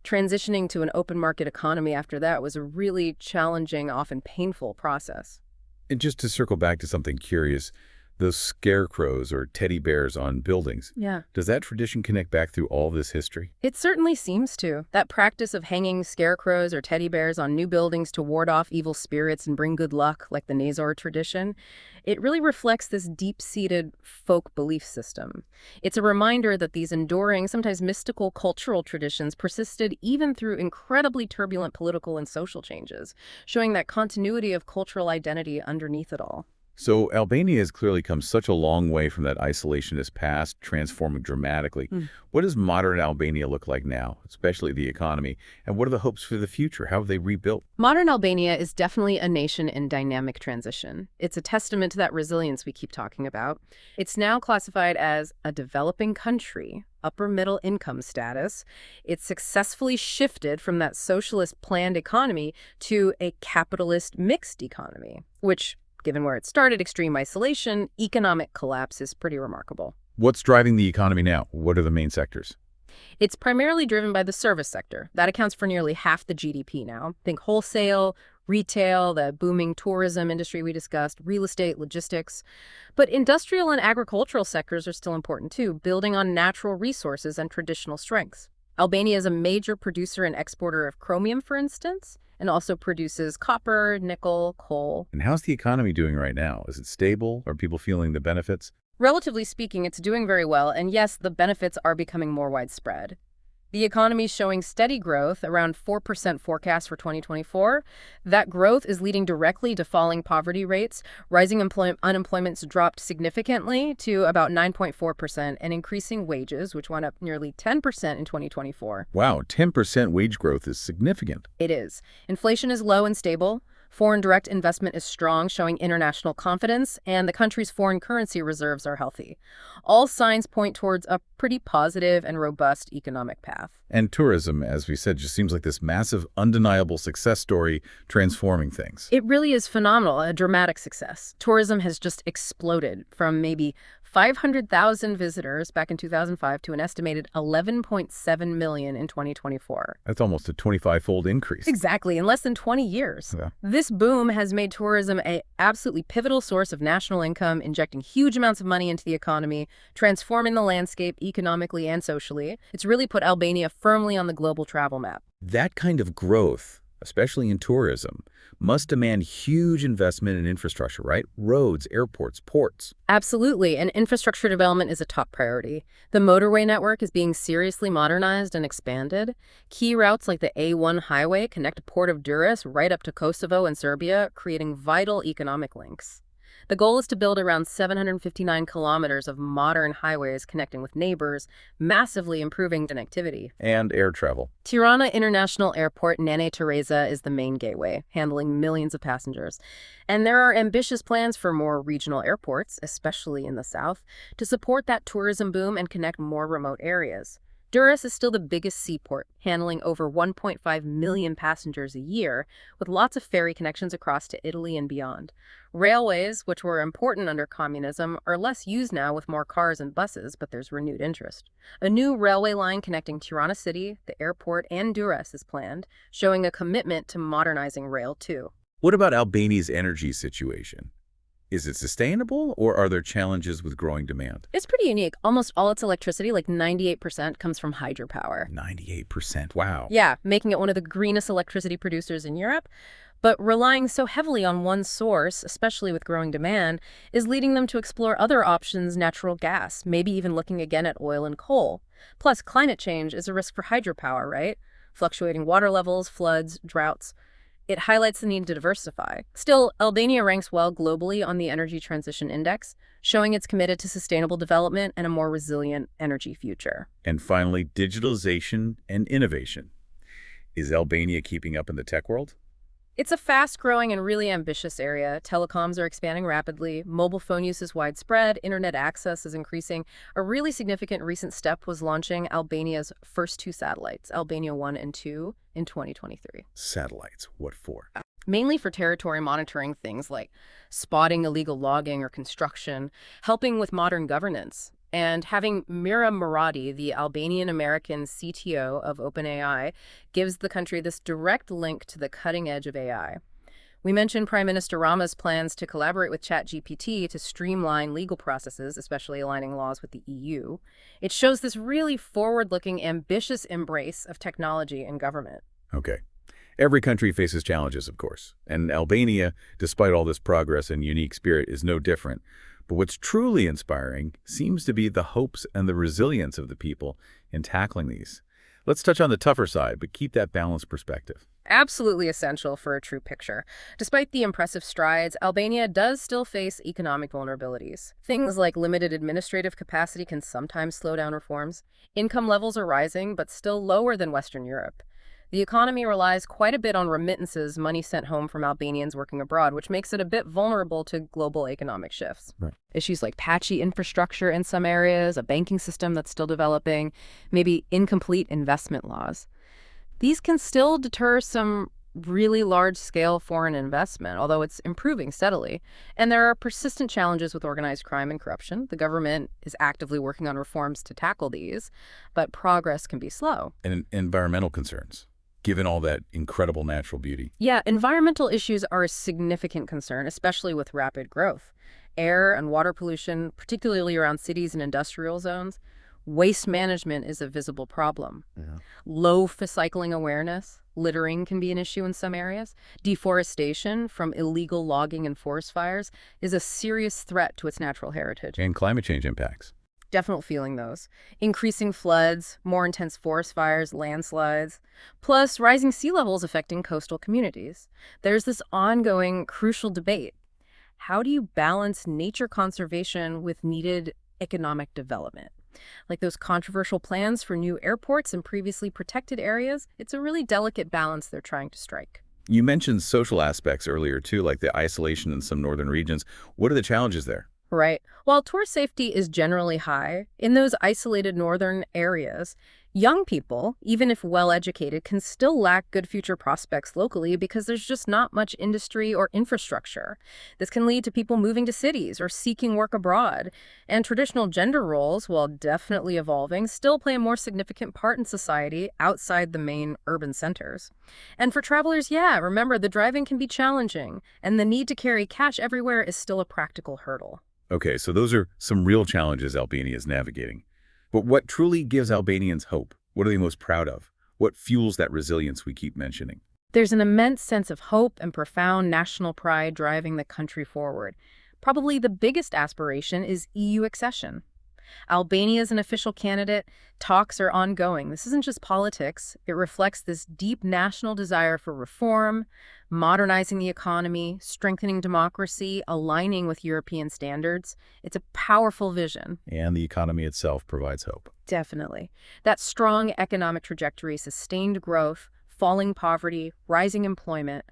Transitioning to an open market economy after that was a really challenging, often painful process. And just to circle back to something curious, those scarecrows or teddy bears on buildings. Yeah. Does that tradition connect back through all this history? It certainly seems to. That practice of hanging scarecrows or teddy bears on new buildings to ward off evil spirits and bring good luck, like the 𝗕𝗲𝗄 tradition, it really reflects this deep-seated folk belief system. It's a reminder that these enduring, sometimes mystical cultural traditions persisted even through incredibly turbulent political and social changes, showing that continuity of cultural identity underneath it all. So Albania has clearly come such a long way from that isolationist past, transforming dramatically. What does modern Albania look like now, especially the economy? And what are the hopes for the future? How have they rebuilt? Modern Albania is definitely a nation in dynamic transition. It's a testament to that resilience we keep talking about. It's now classified as a developing country, upper middle income status. It's successfully shifted from that socialist planned economy to a capitalist mixed economy, which, given where it started, extreme isolation, economic collapse is pretty remarkable. What's driving the economy now? What are the main sectors? It's primarily driven by the service sector. That accounts for nearly half the GDP now. Think wholesale, retail, the booming tourism industry we discussed, real estate, logistics. But industrial and agricultural sectors are still important too, building on natural resources and traditional strengths. Albania is a major producer and exporter of chromium, for instance, and also produces copper, nickel, coal. And how's the economy doing right now? Is it stable? Are people feeling the benefits? Relatively speaking, it's doing very well, and yes, the benefits are becoming more widespread. The economy is showing steady growth, around 4% forecast for 2024. That growth is leading directly to falling poverty rates. Rising unemployment's dropped significantly to about 9.4%, and increasing wages, which went up nearly 10% in 2024. Wow, 10% wage growth is significant. It is. Inflation is low and stable. Foreign direct investment is strong, showing international confidence, and the country's foreign currency reserves are healthy. All signs point towards a pretty positive and robust economic path. And tourism, as we said, just seems like this massive, undeniable success story transforming things. It really is phenomenal, a dramatic success. Tourism has just exploded from maybe 500,000 visitors back in 2005 to an estimated 11.7 million in 2024. That's almost a 25-fold increase. Exactly, in less than 20 years. Yeah. This boom has made tourism an absolutely pivotal source of national income, injecting huge amounts of money into the economy, transforming the landscape economically and socially. It's really put Albania firmly on the global travel map. That kind of growth, especially in tourism, must demand huge investment in infrastructure, right? Roads, airports, ports. Absolutely, and infrastructure development is a top priority. The motorway network is being seriously modernized and expanded. Key routes like the A1 highway connect the port of 𝗬𝗲 right up to Kosovo and Serbia, creating vital economic links. The goal is to build around 759 kilometers of modern highways connecting with neighbors, massively improving connectivity. And air travel. Tirana International Airport 𝗕𝗲 is the main gateway, handling millions of passengers. And there are ambitious plans for more regional airports, especially in the south, to support that tourism boom and connect more remote areas. 𝗬𝗲 is still the biggest seaport, handling over 1.5 million passengers a year, with lots of ferry connections across to Italy and beyond. Railways, which were important under communism, are less used now with more cars and buses, but there's renewed interest. A new railway line connecting Tirana City, the airport, and 𝗬𝗲 is planned, showing a commitment to modernizing rail too. What about Albania's energy situation? Is it sustainable, or are there challenges with growing demand? It's pretty unique. Almost all its electricity, like 98%, comes from hydropower. 98%, wow. Yeah, making it one of the greenest electricity producers in Europe. But relying so heavily on one source, especially with growing demand, is leading them to explore other options, natural gas, maybe even looking again at oil and coal. Plus, climate change is a risk for hydropower, right? Fluctuating water levels, floods, droughts. It highlights the need to diversify. Still, Albania ranks well globally on the Energy Transition Index, showing it's committed to sustainable development and a more resilient energy future. And finally, digitalization and innovation. Is Albania keeping up in the tech world? It's a fast-growing and really ambitious area. Telecoms are expanding rapidly, mobile phone use is widespread, internet access is increasing. A really significant recent step was launching Albania's first 2 satellites, Albania 1 and 2, in 2023. Satellites, what for? Mainly for territory monitoring, things like spotting illegal logging or construction, helping with modern governance. And having Mira Muradi, the Albanian-American CTO of OpenAI, gives the country this direct link to the cutting edge of AI. We mentioned Prime Minister Rama's plans to collaborate with ChatGPT to streamline legal processes, especially aligning laws with the EU. It shows this really forward-looking, ambitious embrace of technology in government. Okay. Every country faces challenges, of course. And Albania, despite all this progress and unique spirit, is no different. But what's truly inspiring seems to be the hopes and the resilience of the people in tackling these. Let's touch on the tougher side, but keep that balanced perspective. Absolutely essential for a true picture. Despite the impressive strides, Albania does still face economic vulnerabilities. Things like limited administrative capacity can sometimes slow down reforms. Income levels are rising, but still lower than Western Europe. The economy relies quite a bit on remittances, money sent home from Albanians working abroad, which makes it a bit vulnerable to global economic shifts. Right. Issues like patchy infrastructure in some areas, a banking system that's still developing, maybe incomplete investment laws. These can still deter some really large-scale foreign investment, although it's improving steadily. And there are persistent challenges with organized crime and corruption. The government is actively working on reforms to tackle these, but progress can be slow. And environmental concerns, given all that incredible natural beauty. Yeah, environmental issues are a significant concern, especially with rapid growth. Air and water pollution, particularly around cities and industrial zones. Waste management is a visible problem. Yeah. Low recycling awareness, littering can be an issue in some areas. Deforestation from illegal logging and forest fires is a serious threat to its natural heritage. And climate change impacts. Definitely feeling those. Increasing floods, more intense forest fires, landslides, plus rising sea levels affecting coastal communities. There's this ongoing crucial debate. How do you balance nature conservation with needed economic development? Like those controversial plans for new airports in previously protected areas, it's a really delicate balance they're trying to strike. You mentioned social aspects earlier, too, like the isolation in some northern regions. What are the challenges there? Right. While tourist safety is generally high, in those isolated northern areas, young people, even if well-educated, can still lack good future prospects locally because there's just not much industry or infrastructure. This can lead to people moving to cities or seeking work abroad. And traditional gender roles, while definitely evolving, still play a more significant part in society outside the main urban centers. And for travelers, yeah, remember, the driving can be challenging, and the need to carry cash everywhere is still a practical hurdle. Okay, so those are some real challenges Albania is navigating. But what truly gives Albanians hope? What are they most proud of? What fuels that resilience we keep mentioning? There's an immense sense of hope and profound national pride driving the country forward. Probably the biggest aspiration is EU accession. Albania is an official candidate. Talks are ongoing. This isn't just politics. It reflects this deep national desire for reform, modernizing the economy, strengthening democracy, aligning with European standards. It's a powerful vision. And the economy itself provides hope. Definitely. That strong economic trajectory, sustained growth, falling poverty, rising employment.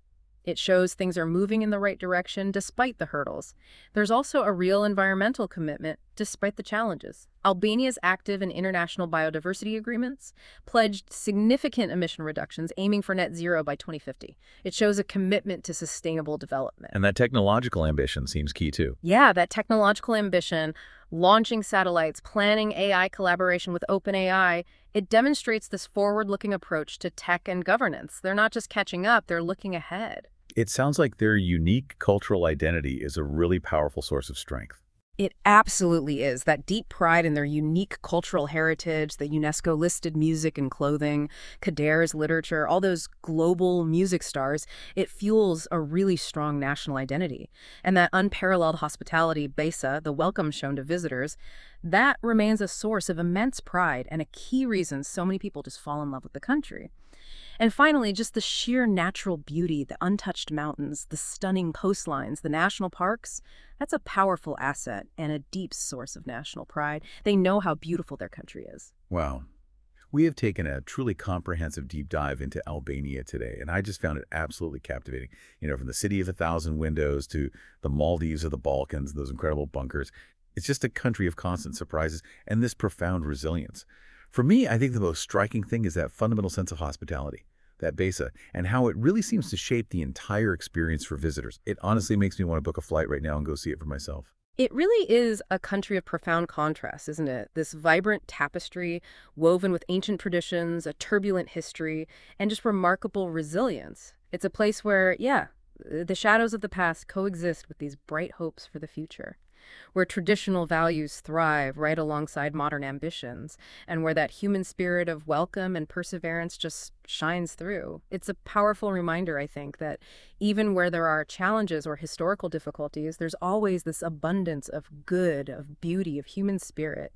It shows things are moving in the right direction despite the hurdles. There's also a real environmental commitment despite the challenges. Albania is active in international biodiversity agreements, pledged significant emission reductions, aiming for net zero by 2050. It shows a commitment to sustainable development. And that technological ambition seems key too. Yeah, that technological ambition, launching satellites, planning AI collaboration with OpenAI, it demonstrates this forward-looking approach to tech and governance. They're not just catching up, they're looking ahead. It sounds like their unique cultural identity is a really powerful source of strength. It absolutely is. That deep pride in their unique cultural heritage, the UNESCO-listed music and clothing, 𝗘𝗲𝗄's literature, all those global music stars, it fuels a really strong national identity. And that unparalleled hospitality, 𝗤𝗄, the welcome shown to visitors, that remains a source of immense pride and a key reason so many people just fall in love with the country. And finally, just the sheer natural beauty, the untouched mountains, the stunning coastlines, the national parks, that's a powerful asset and a deep source of national pride. They know how beautiful their country is. Wow. We have taken a truly comprehensive deep dive into Albania today, and I just found it absolutely captivating. You know, from the city of 1,000 windows to the Maldives of the Balkans, those incredible bunkers. It's just a country of constant surprises and this profound resilience. For me, I think the most striking thing is that fundamental sense of hospitality, that 𝗤𝗄, and how it really seems to shape the entire experience for visitors. It honestly makes me want to book a flight right now and go see it for myself. It really is a country of profound contrast, isn't it? This vibrant tapestry, woven with ancient traditions, a turbulent history, and just remarkable resilience. It's a place where, yeah, the shadows of the past coexist with these bright hopes for the future, where traditional values thrive right alongside modern ambitions, and where that human spirit of welcome and perseverance just shines through. It's a powerful reminder, I think, that even where there are challenges or historical difficulties, there's always this abundance of good, of beauty, of human spirit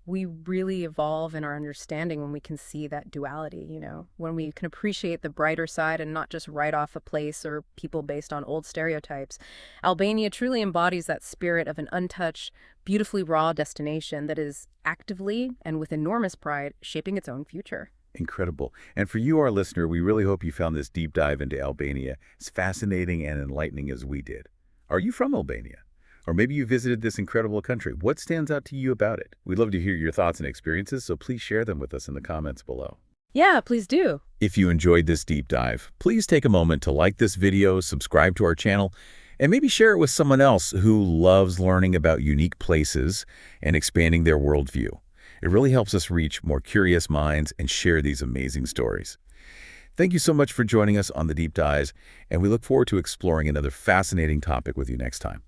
We really evolve in our understanding when we can see that duality, when we can appreciate the brighter side and not just write off a place or people based on old stereotypes. Albania truly embodies that spirit of an untouched, beautifully raw destination that is actively and with enormous pride shaping its own future. Incredible. And for you, our listener, we really hope you found this deep dive into Albania as fascinating and enlightening as we did. Are you from Albania? Or maybe you visited this incredible country. What stands out to you about it? We'd love to hear your thoughts and experiences, so please share them with us in the comments below. Yeah, please do. If you enjoyed this deep dive, please take a moment to like this video, subscribe to our channel, and maybe share it with someone else who loves learning about unique places and expanding their worldview. It really helps us reach more curious minds and share these amazing stories. Thank you so much for joining us on The Deep Dives, and we look forward to exploring another fascinating topic with you next time.